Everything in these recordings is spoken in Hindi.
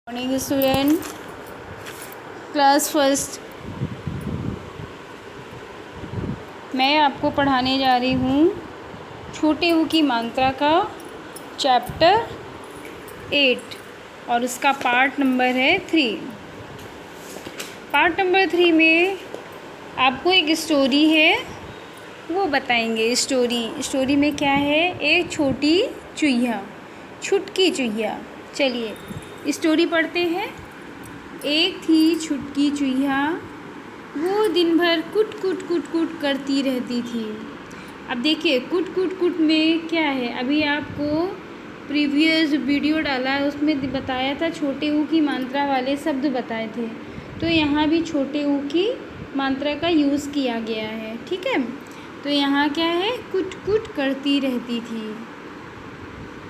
Morning student, class first. मैं आपको पढ़ाने जा रही हूँ छोटे ऊ की मात्रा का चैप्टर 8 और उसका पार्ट नंबर है 3। पार्ट नंबर 3 में आपको एक स्टोरी है वो बताएंगे। स्टोरी में क्या है? एक छोटी चूहिया, छुटकी चूहिया। चलिए स्टोरी पढ़ते हैं। एक थी छुटकी चूहिया, वो दिन भर कुट कुट कुट कुट करती रहती थी। अब देखिए कुट कुट कुट में क्या है, अभी आपको प्रीवियस वीडियो डाला है उसमें बताया था, छोटे ऊ की मात्रा वाले शब्द बताए थे। तो यहाँ भी छोटे ऊ की मात्रा का यूज़ किया गया है, ठीक है। तो यहाँ क्या है? कुट कुट करती रहती थी।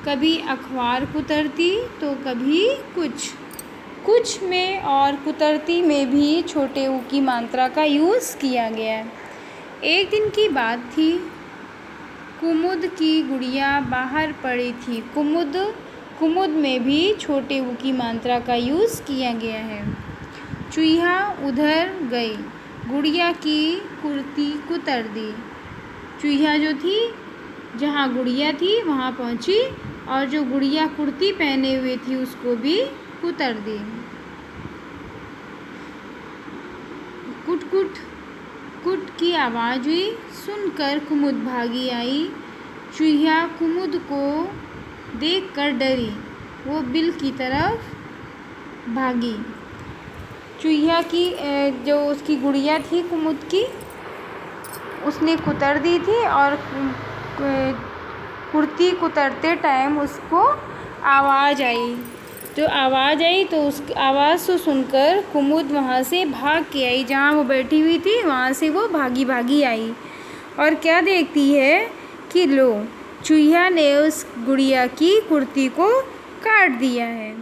कभी अखबार कुतरती तो कभी कुछ में और कुतरती में भी छोटे ऊ की मात्रा का यूज़ किया गया है। एक दिन की बात थी, कुमुद की गुड़िया बाहर पड़ी थी। कुमुद में भी छोटे ऊ की मात्रा का यूज़ किया गया है। चूहिया उधर गई, गुड़िया की कुर्ती कुतर दी। चूहिया जो थी, जहाँ गुड़िया थी वहाँ पहुँची और जो गुड़िया कुर्ती पहने हुए थी उसको भी कुतर दी। कुट कुट कुट की आवाज़ हुई, सुनकर कुमुद भागी आई। चूहिया कुमुद को देखकर डरी, वो बिल की तरफ भागी। चूहिया की जो उसकी गुड़िया थी कुमुद की, उसने कुतर दी थी और कुर्ती कुतरते टाइम उसको आवाज़ आई। जो आवाज़ आई तो उस आवाज़ को सुनकर कुमुद वहाँ से भाग के आई, जहाँ वो बैठी हुई थी वहाँ से वो भागी आई। और क्या देखती है कि लो, चूहिया ने उस गुड़िया की कुर्ती को काट दिया है।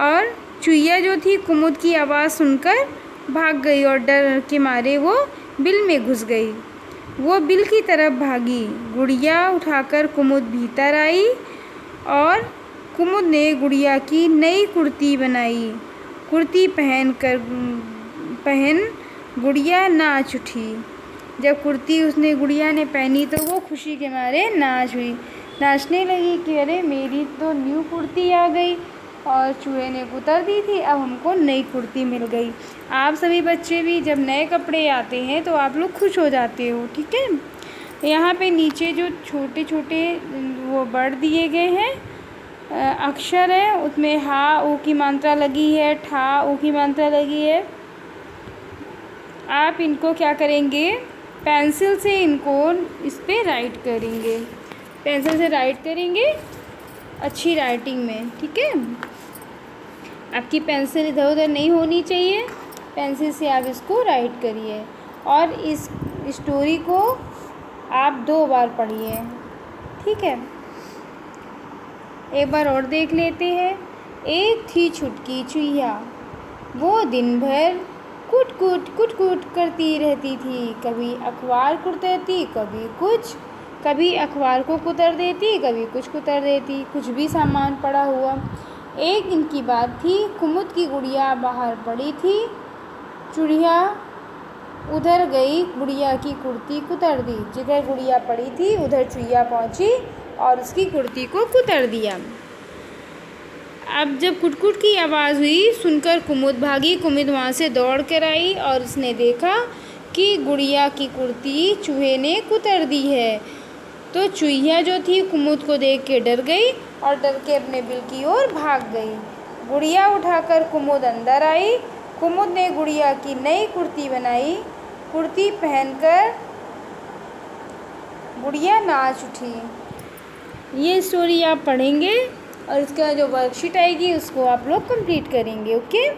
और चूहिया जो थी कुमुद की आवाज़ सुनकर भाग गई और डर के मारे वो बिल में घुस गई। वो बिल की तरफ भागी। गुड़िया उठाकर कुमुद भीतर आई और कुमुद ने गुड़िया की नई कुर्ती बनाई। कुर्ती पहन गुड़िया नाच उठी। जब कुर्ती गुड़िया ने पहनी तो वो खुशी के मारे नाचने लगी कि अरे मेरी तो न्यू कुर्ती आ गई और चूहे ने कुतर दी थी, अब हमको नई कुर्ती मिल गई। आप सभी बच्चे भी जब नए कपड़े आते हैं तो आप लोग खुश हो जाते हो, ठीक है। यहाँ पे नीचे जो छोटे छोटे वो वर्ड दिए गए हैं, अक्षर है, उसमें हा ऊ की मात्रा लगी है, ठा ऊ की मात्रा लगी है। आप इनको क्या करेंगे? पेंसिल से इनको इस पे राइट करेंगे, पेंसिल से राइट करेंगे अच्छी राइटिंग में, ठीक है। आपकी पेंसिल इधर उधर नहीं होनी चाहिए, पेंसिल से आप इसको राइट करिए। और इस स्टोरी को आप 2 बार पढ़िए, ठीक है। एक बार और देख लेते हैं। एक थी छुटकी चूहिया, वो दिन भर कुट कुट करती रहती थी। कभी अखबार कुतरती कभी अखबार को कुतर देती, कभी कुछ कुतर देती, कुछ भी सामान पड़ा हुआ। एक दिन की बात थी, कुमुद की गुड़िया बाहर पड़ी थी। चूहिया उधर गई, गुड़िया की कुर्ती कुतर दी। जिधर गुड़िया पड़ी थी उधर चूहिया पहुंची और उसकी कुर्ती को कुतर दिया। अब जब कुटकुट की आवाज़ हुई, सुनकर कुमुद भागी। कुमुद वहाँ से दौड़ कर आई और उसने देखा कि गुड़िया की कुर्ती चूहे ने कुतर दी है। तो चूहिया जो थी कुमुद को देख के डर गई और डर के अपने बिल की ओर भाग गई। गुड़िया उठाकर कुमुद अंदर आई। कुमुद ने गुड़िया की नई कुर्ती बनाई। कुर्ती पहनकर गुड़िया नाच उठी। ये स्टोरी आप पढ़ेंगे और इसका जो वर्कशीट आएगी उसको आप लोग कंप्लीट करेंगे, ओके।